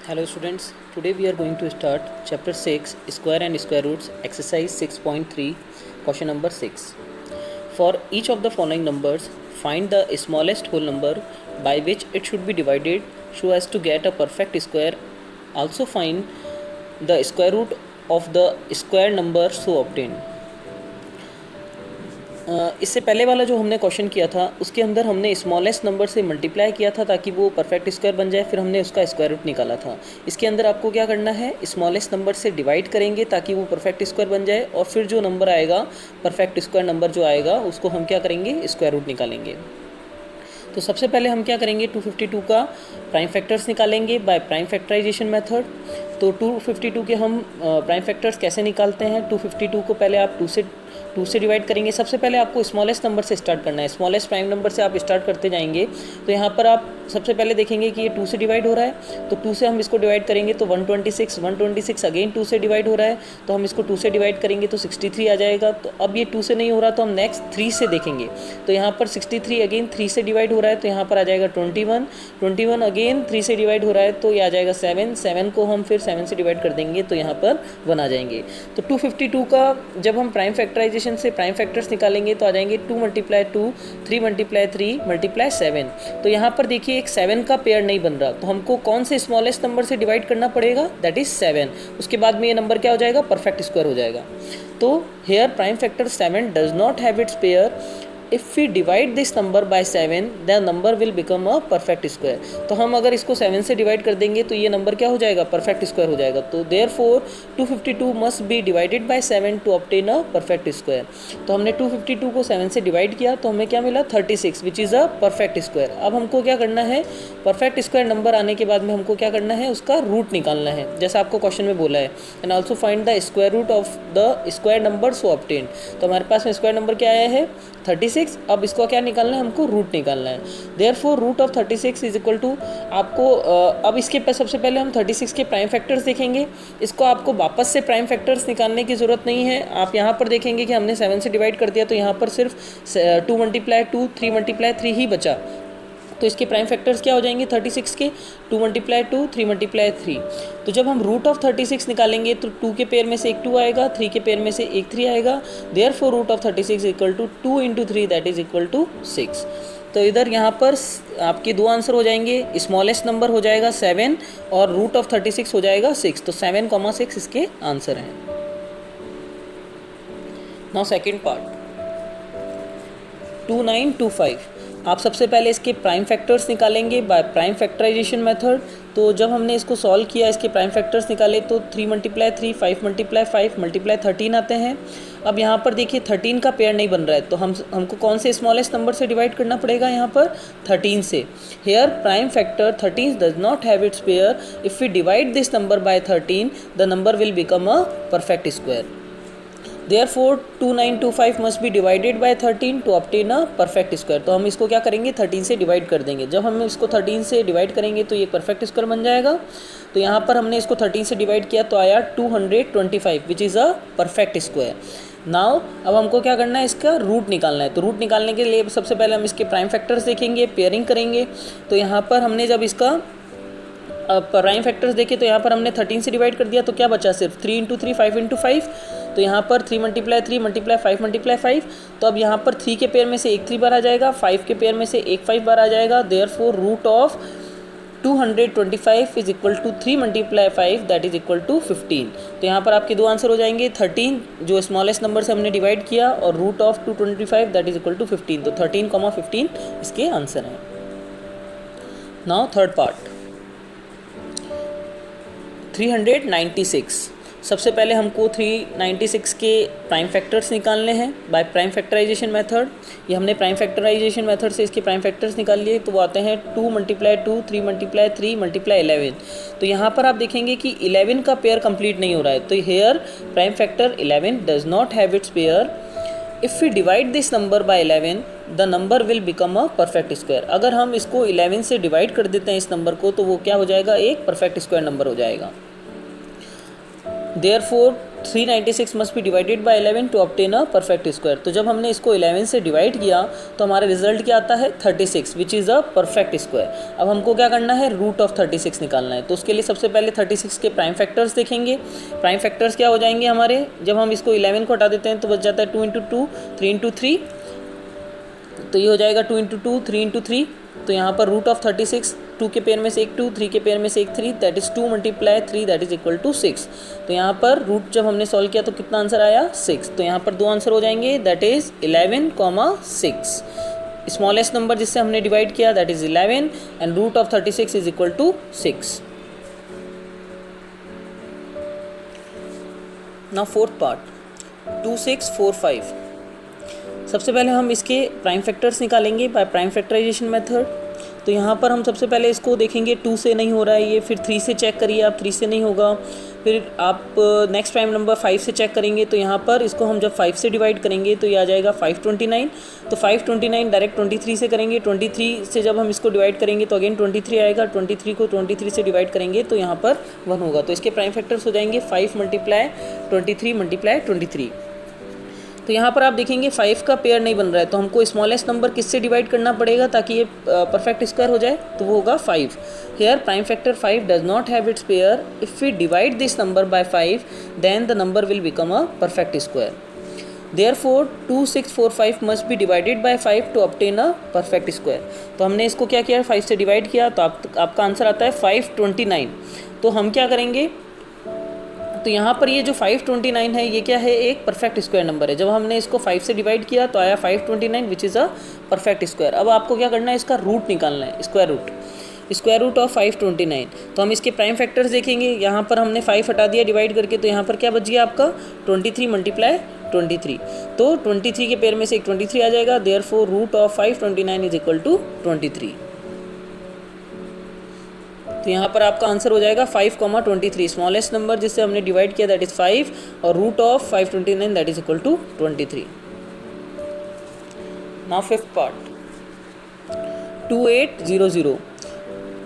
Hello students, today we are going to start chapter 6 square and square roots exercise 6.3 question number 6. For each of the following numbers, find the smallest whole number by which it should be divided so as to get a perfect square. Also find the square root of the square number so obtained. इससे पहले वाला जो हमने question किया था उसके अंदर हमने स्मॉलेस्ट नंबर से मल्टीप्लाई किया था ताकि वो परफेक्ट स्क्वायर बन जाए, फिर हमने उसका स्क्वायर रूट निकाला था। इसके अंदर आपको क्या करना है, स्मॉलेस्ट नंबर से डिवाइड करेंगे ताकि वो परफेक्ट स्क्वायर बन जाए, और फिर जो नंबर आएगा परफेक्ट स्क्वायर नंबर जो आएगा उसको हम क्या करेंगे, स्क्वायर रूट निकालेंगे। तो सबसे पहले हम क्या करेंगे, 252 का प्राइम फैक्टर्स निकालेंगे बाय प्राइम फैक्टराइजेशन मेथड। तो 252 के हम प्राइम फैक्टर्स कैसे निकालते हैं, 252 को पहले आप 2 से डिवाइड करेंगे। सबसे पहले आपको स्मॉलेस्ट नंबर से स्टार्ट करना है, स्मॉलेस्ट प्राइम नंबर से आप स्टार्ट करते जाएंगे। तो यहाँ पर आप सबसे पहले देखेंगे कि ये 2 से डिवाइड हो रहा है, तो 2 से हम इसको डिवाइड करेंगे तो 126 अगेन 2 से डिवाइड हो रहा है, तो हम इसको 2 से डिवाइड करेंगे तो 63 आ जाएगा। तो अब ये 2 से नहीं हो रहा तो हम नेक्स्ट 3 से देखेंगे। तो यहाँ पर 63 अगेन 3 से डिवाइड हो रहा है, तो यहाँ पर आ जाएगा 21 अगेन 3 से डिवाइड हो रहा है, तो ये आ जाएगा 7 को हम फिर 7 से डिवाइड कर देंगे तो यहाँ पर 1 आ जाएंगे। तो 252 का जब हम प्राइम फैक्टराइजेशन से प्राइम फैक्टर्स निकालेंगे तो आ जाएंगे 2 × 2 3 × 3 × 7। तो यहाँ पर देखिए एक 7 का पेयर नहीं बन रहा, तो हमको कौन से स्मॉलेस्ट नंबर से डिवाइड करना पड़ेगा, दैट इज 7। उसके बाद में ये नंबर क्या हो जाएगा, परफेक्ट स्क्वायर हो जाएगा। तो here prime factor 7 does not have its pair. If we divide this number by 7 the number will become a perfect square. तो हम अगर इसको 7 से डिवाइड कर देंगे तो ये नंबर क्या हो जाएगा, परफेक्ट स्क्वायर हो जाएगा। तो therefore 252 must be divided by 7 to obtain a perfect square. तो हमने 252 को 7 से डिवाइड किया तो हमें क्या मिला, 36 which is a perfect square. अब हमको क्या करना है, परफेक्ट स्क्वायर नंबर आने के बाद में हमको क्या करना है, उसका रूट निकालना है, जैसा आपको क्वेश्चन में बोला है। And also find the square root of the square number so obtain. तो हमारे पास में स्क्वायर नंबर क्या आया है, 36। अब इसको क्या निकालना है, हमको रूट निकालना है। Therefore root of 36 is equal to आपको अब इसके सबसे पहले हम 36 के प्राइम फैक्टर्स देखेंगे। इसको आपको वापस से प्राइम फैक्टर्स निकालने की ज़रूरत नहीं है। आप यहाँ पर देखेंगे कि हमने 7 से डिवाइड कर दिया, तो यहाँ पर सिर्फ 2 × 2 3 × 3 ही बचा। तो इसके प्राइम फैक्टर्स क्या हो जाएंगे 36 के, 2 × 2 3 × 3। तो जब हम रूट ऑफ 36 निकालेंगे तो 2 के पेयर में से एक 2 आएगा, 3 के पेयर में से एक 3 आएगा। Therefore root of 36 equal to 2 × 3 that is equal to 6। तो इधर यहाँ पर आपके 2 आंसर हो जाएंगे, स्मॉलेस्ट नंबर हो जाएगा 7 और रूट ऑफ 36 हो जाएगा 6। तो 7, 6 इसके आंसर हैं। Now second part 2925। आप सबसे पहले इसके प्राइम फैक्टर्स निकालेंगे बाय प्राइम फैक्टराइजेशन मेथड। तो जब हमने इसको सॉल्व किया, इसके प्राइम फैक्टर्स निकाले तो 3 × 3 5 × 5 × 13 आते हैं। अब यहाँ पर देखिए 13 का पेयर नहीं बन रहा है, तो हमको कौन से स्मॉलेस्ट नंबर से डिवाइड करना पड़ेगा, यहाँ पर 13 से। Here prime factor 13 does not have its pair. If we divide this number by 13 the number will become a perfect square. Therefore 2925 must be divided by 13 to obtain a perfect square। तो हम इसको क्या करेंगे, 13 से divide कर देंगे। जब हम इसको 13 से डिवाइड करेंगे तो ये परफेक्ट स्क्वायर बन जाएगा। तो यहाँ पर हमने इसको 13 से डिवाइड किया तो आया 225 which is a perfect square. Now अब हमको क्या करना है, इसका रूट निकालना है। तो रूट निकालने के लिए सबसे पहले हम इसके प्राइम फैक्टर्स देखेंगे, पेयरिंग करेंगे। तो यहाँ पर हमने जब इसका प्राइम फैक्टर्स देखे तो यहाँ पर हमने 13 से डिवाइड कर दिया, तो क्या बचा, सिर्फ 3 × 3 5 × 5। तो यहाँ पर 3 × 3 × 5 × 5। तो अब यहाँ पर 3 के पेयर में से एक 3 बार आ जाएगा, 5 के पेयर में से एक 5 बार आ जाएगा। Therefore root of 225 is equal to 3 × 5 that is equal to 15। तो यहाँ पर आपके 2 आंसर हो जाएंगे, 13 जो स्मॉलेस्ट नंबर से हमने डिवाइड किया और root of 225 that is equal to 15। तो 13, 15 इसके आंसर हैं। Now third part 396। सबसे पहले हमको 396 के प्राइम फैक्टर्स निकालने हैं बाय प्राइम फैक्टराइजेशन मेथड। ये हमने प्राइम फैक्टराइजेशन मेथड से इसके प्राइम फैक्टर्स निकाल लिए, तो वो आते हैं 2 × 2 3 × 3 × 11। तो यहाँ पर आप देखेंगे कि 11 का पेयर कंप्लीट नहीं हो रहा है, तो here prime factor 11 does not have its pair. If we divide this number by 11 the number will become a perfect square. अगर हम इसको 11 से डिवाइड कर देते हैं इस नंबर को, तो वो क्या हो जाएगा, एक परफेक्ट स्क्वायर नंबर हो जाएगा। Therefore 396 must be divided by 11 to obtain a perfect square. तो जब हमने इसको 11 से डिवाइड किया तो हमारा रिजल्ट क्या आता है 36 which is a perfect square. अब हमको क्या करना है, रूट ऑफ 36 निकालना है। तो उसके लिए सबसे पहले 36 के प्राइम फैक्टर्स देखेंगे। प्राइम फैक्टर्स क्या हो जाएंगे हमारे, जब हम इसको 11 को हटा देते हैं तो बच जाता है 2 इंटू 2 3 इंटू 3, तो ये हो जाएगा 2 इंटू 2 3 इंटू 3। तो यहाँ पर रूट ऑफ 36, 2 के पेयर में से एक 2, 3 के पेयर में से एक 3, that is 2 multiply 3 that is equal to 6। तो यहाँ पर रूट जब हमने सॉल्व किया तो कितना आंसर आया 6। तो यहाँ पर दो आंसर हो जाएंगे, दैट इज़ 11,6। स्मॉलेस्ट नंबर जिससे हमने डिवाइड किया that is 11 and root of 36 is equal to 6। Now fourth part 2, 6, 4, 5। सबसे पहले हम इसके प्राइम फैक्टर्स निकालेंगे बाय प्राइम फैक्टराइजेशन मेथड। तो यहाँ पर हम सबसे पहले इसको देखेंगे 2 से नहीं हो रहा है ये, फिर 3 से चेक करिए आप, 3 से नहीं होगा, फिर आप नेक्स्ट प्राइम नंबर 5 से चेक करेंगे। तो यहाँ पर इसको हम जब 5 से डिवाइड करेंगे तो ये आ जाएगा 529। तो 529 डायरेक्ट 23 से करेंगे, 23 से जब हम इसको डिवाइड करेंगे तो अगेन 23 आएगा, 23 को 23 से डिवाइड करेंगे तो यहाँ पर 1 होगा। तो इसके प्राइम फैक्टर्स हो जाएंगे 5 मल्टीप्लाई 23 मल्टीप्लाई 23। तो यहाँ पर आप देखेंगे 5 का पेयर नहीं बन रहा है, तो हमको स्मॉलेस्ट नंबर किससे डिवाइड करना पड़ेगा ताकि ये परफेक्ट स्क्वायर हो जाए, तो वो होगा 5। Here prime factor 5 does not have its pair, if we divide this number by 5 then the number will become a perfect square. Therefore 2, 6, 4, 5 must be divided by 5 to obtain a perfect square. तो हमने इसको क्या किया, 5 से divide किया, तो आपका answer आता है 529। तो हम क्या करेंगे, तो यहाँ पर ये जो 529 है ये क्या है, एक परफेक्ट स्क्वायर नंबर है। जब हमने इसको 5 से डिवाइड किया तो आया 529 which is a perfect square. अब आपको क्या करना है, इसका रूट निकालना है, स्क्वायर रूट ऑफ 529। तो हम इसके प्राइम फैक्टर्स देखेंगे। यहाँ पर हमने 5 हटा दिया डिवाइड करके, तो यहाँ पर क्या बच गया आपका 23 मल्टीप्लाई 23। तो 23 के पेयर में से एक 23 आ जाएगा, therefore root of 529 is equal to 23। तो यहाँ पर आपका आंसर हो जाएगा 5,23। स्मॉलेस्ट नंबर जिससे हमने डिवाइड किया दैट इज़ 5 और root of 529 that is equal to 23। Now fifth part 2800।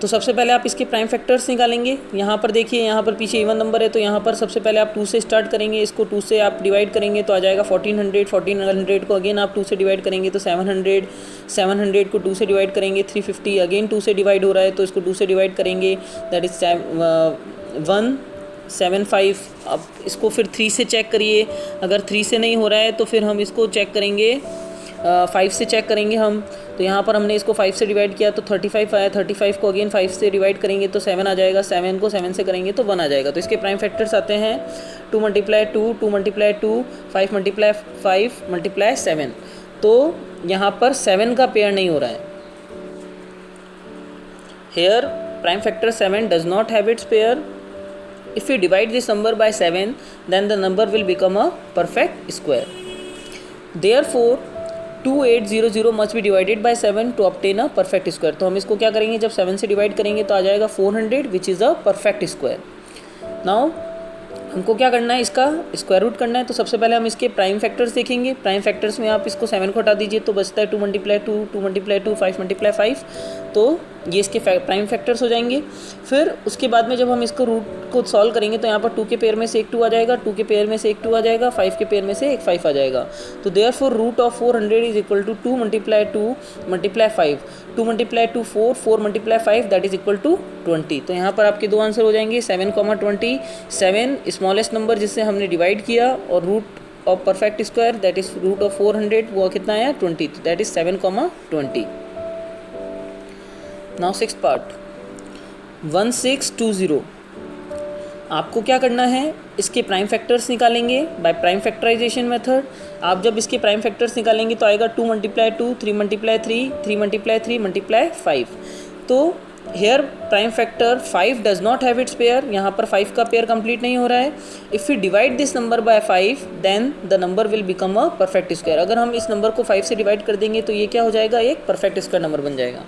तो सबसे पहले आप इसके प्राइम फैक्टर्स निकालेंगे। यहाँ पर देखिए, यहाँ पर पीछे इवन नंबर है तो यहाँ पर सबसे पहले आप 2 से स्टार्ट करेंगे, इसको 2 से आप डिवाइड करेंगे तो आ जाएगा 1400 को अगेन आप 2 से डिवाइड करेंगे तो 700 को 2 से डिवाइड करेंगे 350, अगेन 2 से डिवाइड हो रहा है तो इसको 2 से डिवाइड करेंगे दैट इज़ 175। अब इसको फिर 3 से चेक करिए, अगर 3 से नहीं हो रहा है तो फिर हम इसको चेक करेंगे 5 से चेक करेंगे हम। तो यहाँ पर हमने इसको 5 से डिवाइड किया तो 35 आया, 35 को अगेन 5 से डिवाइड करेंगे तो 7 आ जाएगा, 7 को 7 से करेंगे तो 1 आ जाएगा। तो इसके प्राइम फैक्टर्स आते हैं 2 मल्टीप्लाई 2, 2 मल्टीप्लाई 2, 5 मल्टीप्लाई 5 मल्टीप्लाई 7। तो यहाँ पर 7 का पेयर नहीं हो रहा है। Here prime factor 7 does not have its pair, if we divide this number by 7 then the number will become a perfect square. Therefore 2800 must be divided by 7 to obtain a perfect square. तो हम इसको क्या करेंगे, जब 7 से divide करेंगे तो आ जाएगा 400 which is a perfect square. Now हमको क्या करना है, इसका स्क्वायर रूट करना है। तो सबसे पहले हम इसके प्राइम फैक्टर्स देखेंगे। प्राइम फैक्टर्स में आप इसको 7 को हटा दीजिए तो बचता है 2 मल्टीप्लाई 2, 2 मल्टीप्लाई 2, 5 मल्टीप्लाई 5। तो ये इसके प्राइम फैक्टर्स हो जाएंगे। फिर उसके बाद में जब हम इसको रूट को सॉल्व करेंगे तो यहाँ पर 2 के पेयर में से एक 2 आ जाएगा, 2 के पेयर में से एक 2 आ जाएगा, 5 के पेयर में से एक 5 आ जाएगा। तो therefore root of 400 is equal to 2 multiply 2 multiply 5, 2 multiply 2 4, 4 multiply 5 that is equal to 20। तो यहाँ पर आपके दो आंसर हो जाएंगे 7,20। 7 स्मॉलेस्ट नंबर जिससे हमने डिवाइड किया और root of perfect square that is root of 400 वो कितना आया 20, that is 7,20। Now sixth part 1620। आपको क्या करना है, इसके प्राइम फैक्टर्स निकालेंगे बाय प्राइम फैक्टराइजेशन मेथड। आप जब इसके प्राइम फैक्टर्स निकालेंगे तो आएगा 2 मल्टीप्लाई 2, 3 मल्टीप्लाई 3, 3 मल्टीप्लाई 3 मल्टीप्लाई 5। तो here prime factor 5 does not have its pair, यहाँ पर 5 का पेयर कंप्लीट नहीं हो रहा है। If you divide this number by 5 then the number will become a perfect square. अगर हम इस नंबर को 5 से डिवाइड कर देंगे तो ये क्या हो जाएगा, एक परफेक्ट स्क्वायर नंबर बन जाएगा।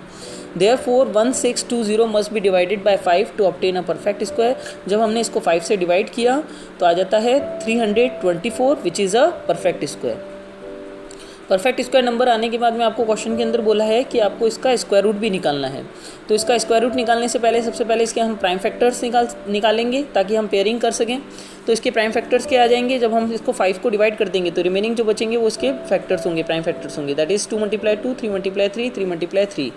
Therefore 1620 must be divided by 5 to obtain a perfect square. जब हमने इसको 5 से डिवाइड किया तो आ जाता है 324 which is a perfect square. Perfect square number आने के बाद में आपको क्वेश्चन के अंदर बोला है कि आपको इसका स्क्वायर रूट भी निकालना है। तो इसका स्क्वायर रूट निकालने से पहले सबसे पहले इसके हम प्राइम फैक्टर्स निकालेंगे ताकि हम पेयरिंग कर सकें। तो इसके प्राइम फैक्टर्स क्या आ जाएंगे, जब हम इसको 5 को डिवाइड कर देंगे तो रिमेनिंग जो बचेंगे वो इसके फैक्टर्स होंगे, प्राइम फैक्टर्स होंगे। That is 2 × 2, 3 × 3, 3 × 3।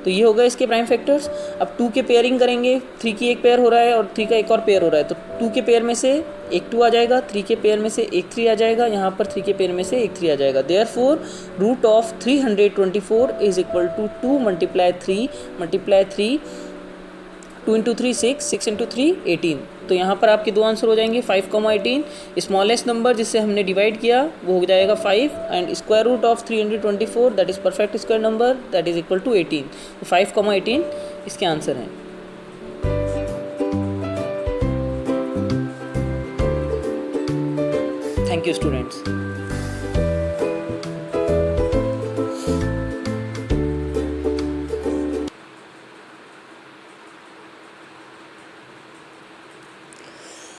तो ये हो गए इसके प्राइम फैक्टर्स। अब 2 के पेयरिंग करेंगे, 3 की एक पेयर हो रहा है और 3 का एक और पेयर हो रहा है। तो 2 के पेयर में से एक 2 आ जाएगा, 3 के पेयर में से एक 3 आ जाएगा, यहाँ पर 3 के पेयर में से एक 3 आ जाएगा। Therefore root of 324 is equal to 2 × 3 × 3, 2 × 3 6, 6 × 3 18। तो यहाँ पर आपके दो आंसर हो जाएंगे 5, 18। स्मॉलेस्ट नंबर जिससे हमने डिवाइड किया वो हो जाएगा 5 and square root of 324 that is perfect square number that is equal to 18। तो 5, 18 इसके आंसर हैं। Thank you students.